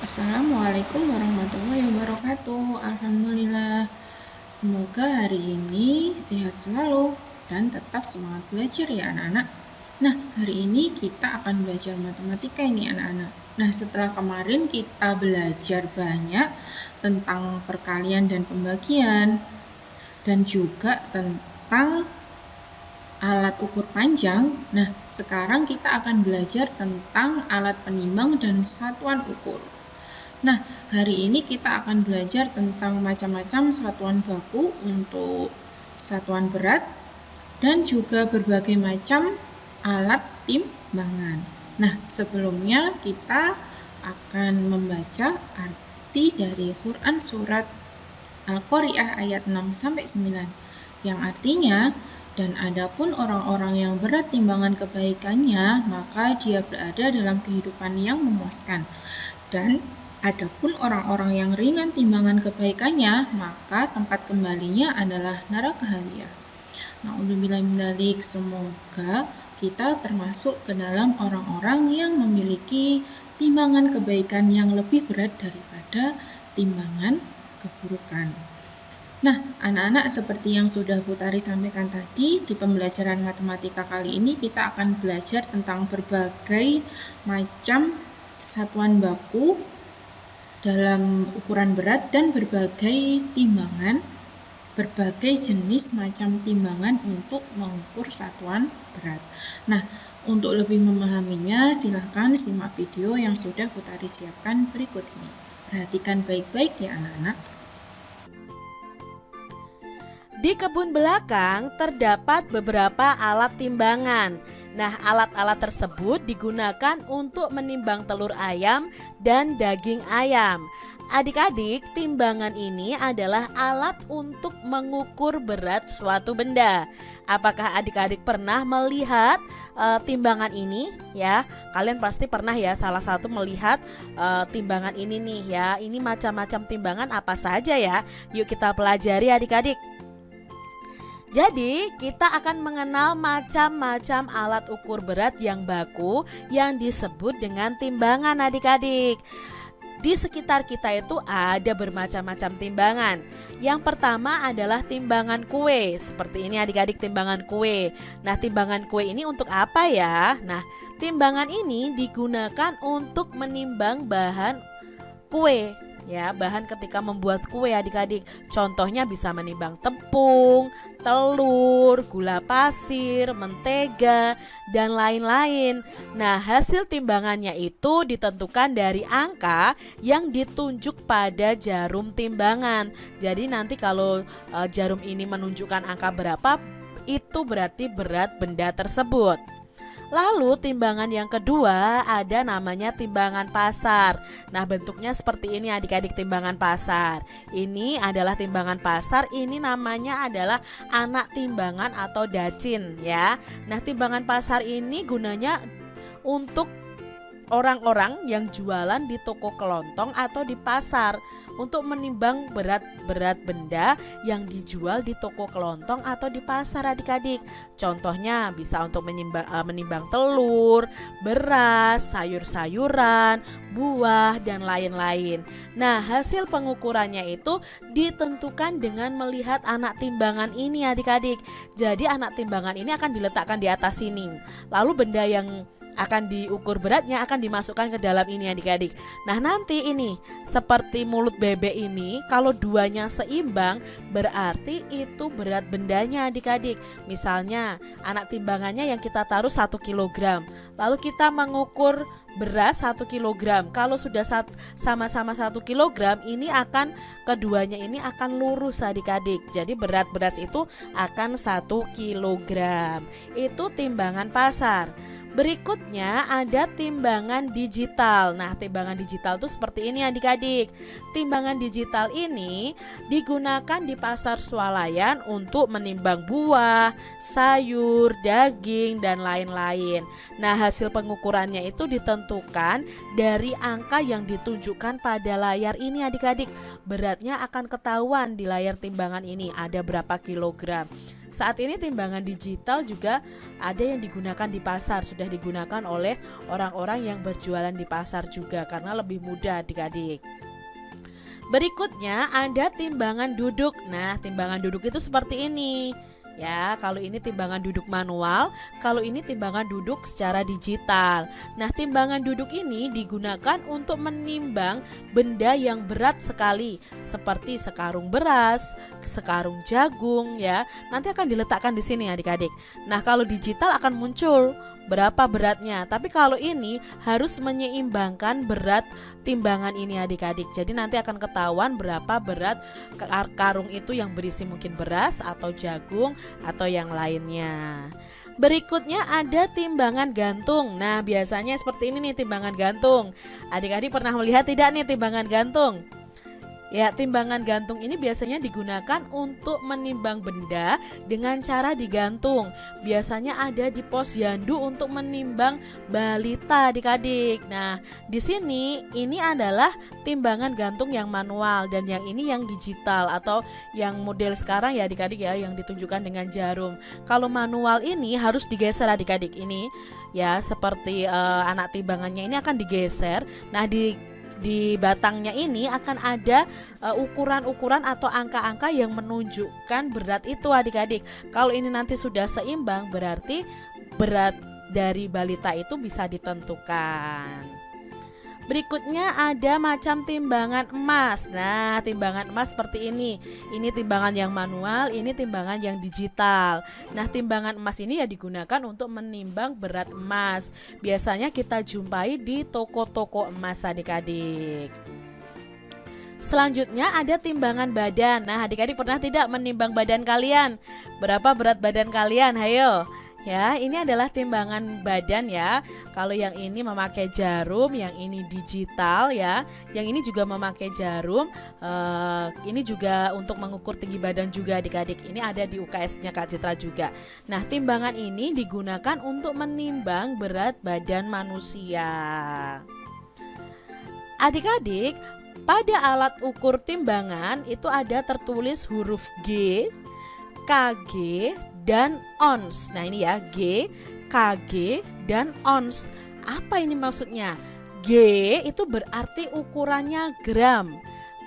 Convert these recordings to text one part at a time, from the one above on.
Assalamualaikum warahmatullahi wabarakatuh. Alhamdulillah. Semoga hari ini sehat selalu dan tetap semangat belajar ya anak-anak. Nah, hari ini kita akan belajar matematika ini anak-anak. Nah, setelah kemarin kita belajar banyak tentang perkalian dan pembagian dan juga tentang alat ukur panjang. Nah, sekarang kita akan belajar tentang alat penimbang dan satuan ukur. Nah, hari ini kita akan belajar tentang macam-macam satuan baku untuk satuan berat dan juga berbagai macam alat timbangan. Nah, sebelumnya kita akan membaca arti dari Quran surat Al-Qari'ah ayat 6-9 yang artinya, dan adapun orang-orang yang berat timbangan kebaikannya, maka dia berada dalam kehidupan yang memuaskan. Dan adapun orang-orang yang ringan timbangan kebaikannya, maka tempat kembalinya adalah neraka halia. Na'udzubillahi, semoga kita termasuk ke dalam orang-orang yang memiliki timbangan kebaikan yang lebih berat daripada timbangan keburukan. Nah, anak-anak, seperti yang sudah Bu Tari sampaikan tadi, di pembelajaran matematika kali ini kita akan belajar tentang berbagai macam satuan baku dalam ukuran berat dan berbagai timbangan, berbagai jenis macam timbangan untuk mengukur satuan berat. Nah, untuk lebih memahaminya, silahkan simak video yang sudah Bu Tari siapkan berikut ini. Perhatikan baik-baik ya anak-anak. Di kebun belakang terdapat beberapa alat timbangan. Nah, alat-alat tersebut digunakan untuk menimbang telur ayam dan daging ayam. Adik-adik, timbangan ini adalah alat untuk mengukur berat suatu benda. Apakah adik-adik pernah melihat timbangan ini? Ya, kalian pasti pernah ya salah satu melihat timbangan ini nih ya. Ini macam-macam timbangan apa saja ya? Yuk kita pelajari adik-adik. Jadi, kita akan mengenal macam-macam alat ukur berat yang baku yang disebut dengan timbangan adik-adik. Di sekitar kita itu ada bermacam-macam timbangan. Yang pertama adalah timbangan kue. Seperti ini adik-adik, timbangan kue. Nah, timbangan kue ini untuk apa ya? Nah, timbangan ini digunakan untuk menimbang bahan kue. Ya, bahan ketika membuat kue adik-adik. Contohnya bisa menimbang tepung, telur, gula pasir, mentega, dan lain-lain. Nah, hasil timbangannya itu ditentukan dari angka yang ditunjuk pada jarum timbangan. Jadi nanti kalau jarum ini menunjukkan angka berapa, itu berarti berat benda tersebut. Lalu timbangan yang kedua ada namanya timbangan pasar. Nah, bentuknya seperti ini adik-adik, timbangan pasar. Ini adalah timbangan pasar, ini namanya adalah anak timbangan atau dacin ya. Nah, timbangan pasar ini gunanya untuk orang-orang yang jualan di toko kelontong atau di pasar untuk menimbang berat benda yang dijual di toko kelontong atau di pasar adik-adik. Contohnya bisa untuk menimbang telur, beras, sayur-sayuran, buah, dan lain-lain. Nah, hasil pengukurannya itu ditentukan dengan melihat anak timbangan ini adik-adik. Jadi anak timbangan ini akan diletakkan di atas sini. Lalu benda yang akan diukur beratnya akan dimasukkan ke dalam ini adik-adik. Nah, nanti ini seperti mulut bebek ini, kalau duanya seimbang berarti itu berat bendanya adik-adik. Misalnya anak timbangannya yang kita taruh 1 kg, lalu kita mengukur beras 1 kg. Kalau sudah sama-sama 1 kg, ini akan keduanya ini akan lurus adik-adik. Jadi berat beras itu akan 1 kg. Itu timbangan pasar. Berikutnya ada timbangan digital. Nah, timbangan digital itu seperti ini adik-adik. Timbangan digital ini digunakan di pasar swalayan untuk menimbang buah, sayur, daging, dan lain-lain. Nah, hasil pengukurannya itu ditentukan dari angka yang ditunjukkan pada layar ini adik-adik. Beratnya akan ketahuan di layar timbangan ini ada berapa kilogram. saat ini timbangan digital juga ada yang digunakan di pasar, sudah digunakan oleh orang-orang yang berjualan di pasar juga karena lebih mudah adik-adik. Berikutnya ada timbangan duduk. Nah, timbangan duduk itu seperti ini. Ya, kalau ini timbangan duduk manual, kalau ini timbangan duduk secara digital. Nah, timbangan duduk ini digunakan untuk menimbang benda yang berat sekali, seperti sekarung beras, sekarung jagung ya. Nanti akan diletakkan di sini adik-adik. Nah, kalau digital akan muncul berapa beratnya. Tapi kalau ini harus menyeimbangkan berat timbangan ini adik-adik. Jadi nanti akan ketahuan berapa berat karung itu yang berisi mungkin beras atau jagung atau yang lainnya. Berikutnya ada timbangan gantung. Nah, biasanya seperti ini nih timbangan gantung. Adik-adik pernah melihat tidak nih timbangan gantung? Ya, timbangan gantung ini biasanya digunakan untuk menimbang benda dengan cara digantung. Biasanya ada di posyandu untuk menimbang balita adik-adik. Nah, di sini ini adalah timbangan gantung yang manual dan yang ini yang digital atau yang model sekarang ya adik-adik ya, yang ditunjukkan dengan jarum. Kalau manual ini harus digeser adik-adik ini ya, seperti anak timbangannya ini akan digeser. Nah, di batangnya ini akan ada ukuran-ukuran atau angka-angka yang menunjukkan berat itu adik-adik. Kalau ini nanti sudah seimbang berarti berat dari balita itu bisa ditentukan. Berikutnya ada macam timbangan emas. Nah, timbangan emas seperti ini. Ini timbangan yang manual, ini timbangan yang digital. Nah, timbangan emas ini ya digunakan untuk menimbang berat emas. Biasanya kita jumpai di toko-toko emas adik-adik. Selanjutnya ada timbangan badan. Nah, adik-adik pernah tidak menimbang badan kalian? Berapa berat badan kalian? Hayo. Ya, ini adalah timbangan badan ya. Kalau yang ini memakai jarum, yang ini digital ya. Yang ini juga memakai jarum. Ini juga untuk mengukur tinggi badan juga adik-adik. Ini ada di UKS-nya Kak Citra juga. Nah, timbangan ini digunakan untuk menimbang berat badan manusia. Adik-adik, pada alat ukur timbangan itu ada tertulis huruf G, kg, dan ons. Nah, ini ya, G, kg, dan ons. Apa ini maksudnya? G itu berarti ukurannya gram,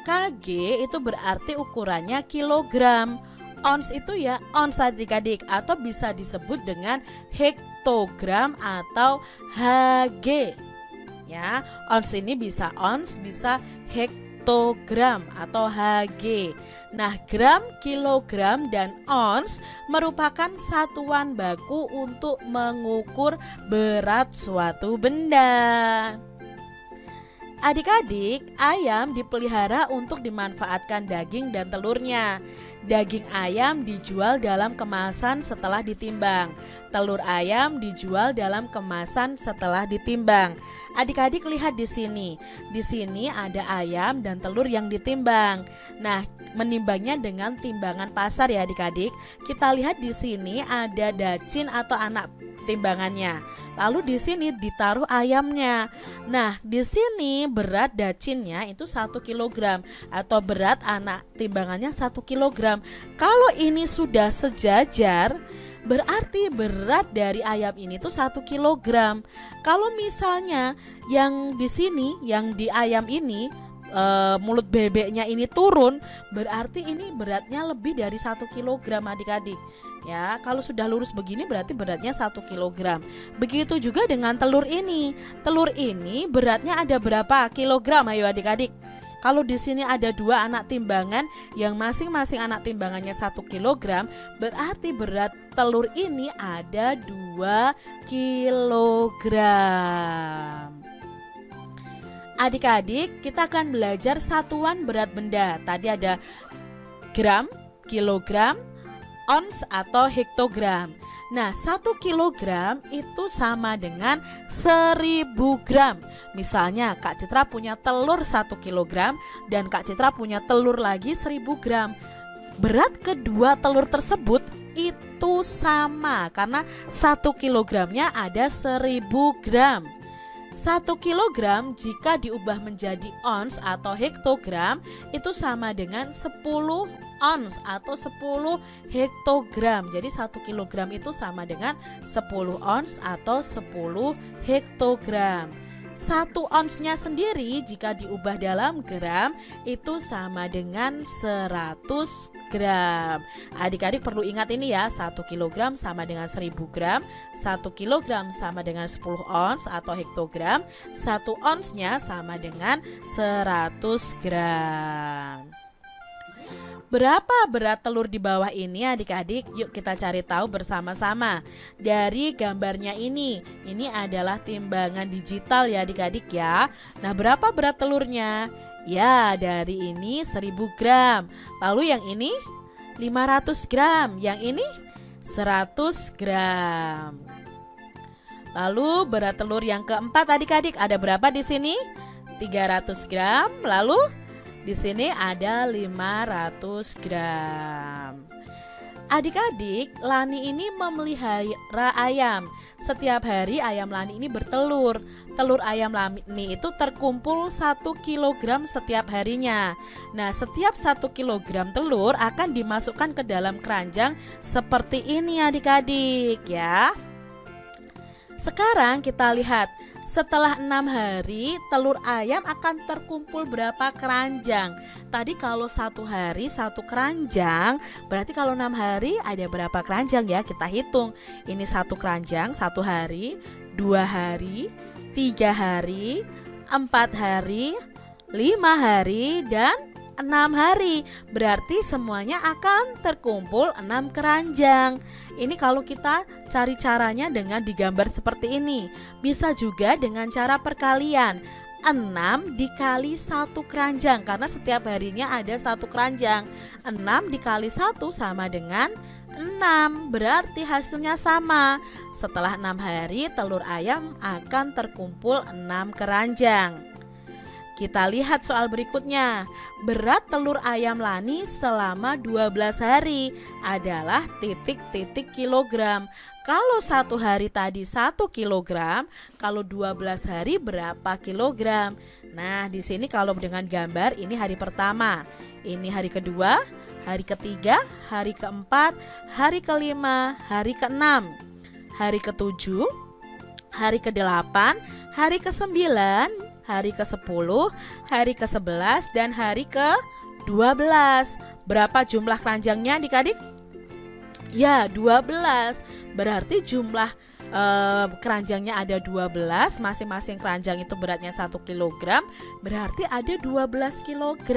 kg itu berarti ukurannya kilogram, ons itu ya ons adik-adik atau bisa disebut dengan hektogram atau Hg. Ya, ons ini bisa ons, bisa hektogram atau Hg. Nah, gram, kilogram, dan ons merupakan satuan baku untuk mengukur berat suatu benda. Adik-adik, ayam dipelihara untuk dimanfaatkan daging dan telurnya. Daging ayam dijual dalam kemasan setelah ditimbang. Telur ayam dijual dalam kemasan setelah ditimbang. Adik-adik lihat di sini. Di sini ada ayam dan telur yang ditimbang. Nah, menimbangnya dengan timbangan pasar ya adik-adik. Kita lihat di sini ada dacin atau anak timbangannya. Lalu di sini ditaruh ayamnya. Nah, di sini berat dacinnya itu 1 kg atau berat anak timbangannya 1 kg. Kalau ini sudah sejajar, berarti berat dari ayam ini tuh 1 kg. Kalau misalnya yang di sini, yang di ayam ini mulut bebeknya ini turun, berarti ini beratnya lebih dari 1 kg adik-adik. Ya, kalau sudah lurus begini berarti beratnya 1 kg. Begitu juga dengan telur ini. Telur ini beratnya ada berapa kilogram? Ayo adik-adik. Kalau di sini ada 2 anak timbangan yang masing-masing anak timbangannya 1 kg, berarti berat telur ini ada 2 kilogram. Adik-adik, kita akan belajar satuan berat benda. Tadi ada gram, kilogram, ons atau hektogram. Nah, 1 kilogram itu sama dengan 1000 gram. Misalnya Kak Citra punya telur 1 kilogram dan Kak Citra punya telur lagi 1000 gram. Berat kedua telur tersebut itu sama karena 1 kilogramnya ada 1000 gram. 1 kilogram jika diubah menjadi ons atau hektogram itu sama dengan 10 ons atau 10 hektogram. Jadi 1 kilogram itu sama dengan 10 ons atau 10 hektogram. 1 onsnya sendiri jika diubah dalam gram itu sama dengan 100 gram. Adik-adik perlu ingat ini ya, 1 kilogram sama dengan 1000 gram, 1 kilogram sama dengan 10 ons atau hektogram, 1 onsnya sama dengan 100 gram. Berapa berat telur di bawah ini adik-adik? Yuk kita cari tahu bersama-sama. Dari gambarnya ini adalah timbangan digital ya adik-adik ya. Nah, berapa berat telurnya? Ya, dari ini 1000 gram. Lalu yang ini 500 gram. Yang ini 100 gram. Lalu berat telur yang keempat adik-adik ada berapa di sini? 300 gram. Lalu di sini ada 500 gram. Adik-adik, Lani ini memelihara ayam. Setiap hari ayam Lani ini bertelur. Telur ayam Lani itu terkumpul 1 kilogram setiap harinya. Nah, setiap 1 kilogram telur akan dimasukkan ke dalam keranjang seperti ini adik-adik ya. Sekarang kita lihat, setelah 6 hari telur ayam akan terkumpul berapa keranjang? Tadi kalau 1 hari 1 keranjang, berarti kalau 6 hari ada berapa keranjang ya? Kita hitung. Ini 1 keranjang 1 hari, 2 hari, 3 hari, 4 hari, 5 hari, dan 6 hari. Berarti semuanya akan terkumpul 6 keranjang. Ini kalau kita cari caranya dengan digambar seperti ini. Bisa juga dengan cara perkalian. 6 dikali 1 keranjang, karena setiap harinya ada 1 keranjang. 6 dikali 1 sama dengan 6. Berarti hasilnya sama. Setelah 6 hari telur ayam akan terkumpul 6 keranjang. Kita lihat soal berikutnya. Berat telur ayam Lani selama 12 hari adalah titik-titik kilogram. Kalau 1 hari tadi 1 kilogram, kalau 12 hari berapa kilogram? Nah, di sini kalau dengan gambar ini hari pertama, ini hari kedua, hari ketiga, hari keempat, hari kelima, hari keenam, hari ketujuh, hari ke-8, hari ke-9, hari ke-10, hari ke-11, dan hari ke-12. Berapa jumlah keranjangnya adik-adik? Ya, 12. Berarti jumlah keranjangnya ada 12. Masing-masing keranjang itu beratnya 1 kg. Berarti ada 12 kg.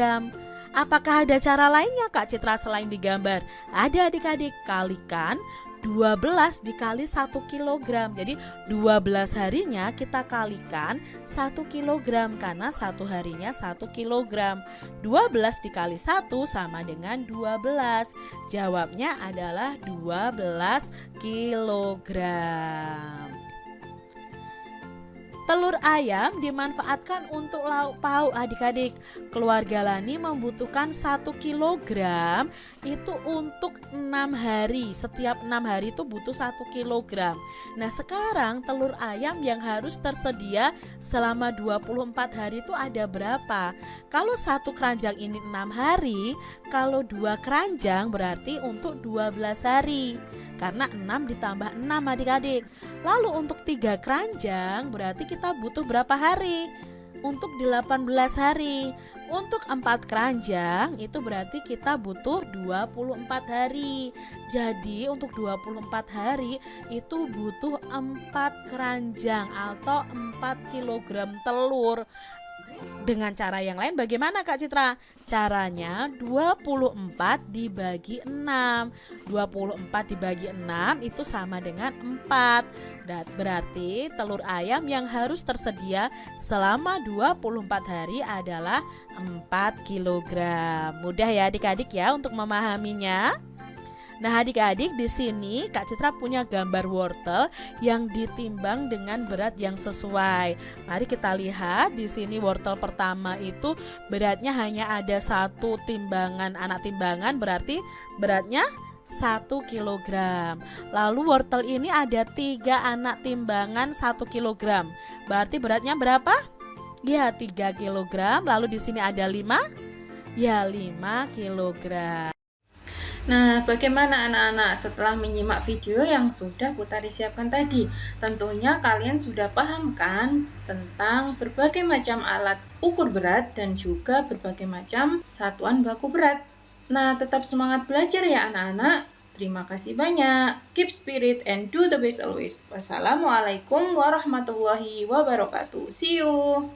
Apakah ada cara lainnya Kak Citra selain digambar? Ada adik-adik, kalikan 12 dikali 1 kg. Jadi 12 harinya kita kalikan 1 kg, karena 1 harinya 1 kg. 12 dikali 1 sama dengan 12. Jawabnya adalah 12 kg. Telur ayam dimanfaatkan untuk lauk pauk adik-adik. Keluarga Lani membutuhkan 1 kg itu untuk 6 hari. Setiap 6 hari itu butuh 1 kg. Nah, sekarang telur ayam yang harus tersedia selama 24 hari itu ada berapa? Kalau 1 keranjang ini 6 hari, kalau 2 keranjang berarti untuk 12 hari. Karena 6 ditambah 6 adik-adik. Lalu untuk 3 keranjang berarti kita butuh berapa hari? Untuk 18 hari. Untuk 4 keranjang itu berarti kita butuh 24 hari. Jadi untuk 24 hari itu butuh 4 keranjang atau 4 kg telur. Dengan cara yang lain bagaimana Kak Citra? Caranya 24 dibagi 6. 24 dibagi 6 itu sama dengan 4. Berarti telur ayam yang harus tersedia selama 24 hari adalah 4 kg. Mudah ya adik-adik ya untuk memahaminya. Nah, adik-adik, di sini Kak Citra punya gambar wortel yang ditimbang dengan berat yang sesuai. Mari kita lihat di sini wortel pertama itu beratnya hanya ada 1 timbangan anak timbangan, berarti beratnya 1 kg. Lalu wortel ini ada 3 anak timbangan 1 kg. Berarti beratnya berapa? Ya, 3 kg. Lalu di sini ada 5. Ya, 5 kg. Nah, bagaimana anak-anak setelah menyimak video yang sudah Putari siapkan tadi? Tentunya kalian sudah paham kan tentang berbagai macam alat ukur berat dan juga berbagai macam satuan baku berat. Nah, tetap semangat belajar ya anak-anak. Terima kasih banyak. Keep spirit and do the best always. Wassalamualaikum warahmatullahi wabarakatuh. See you.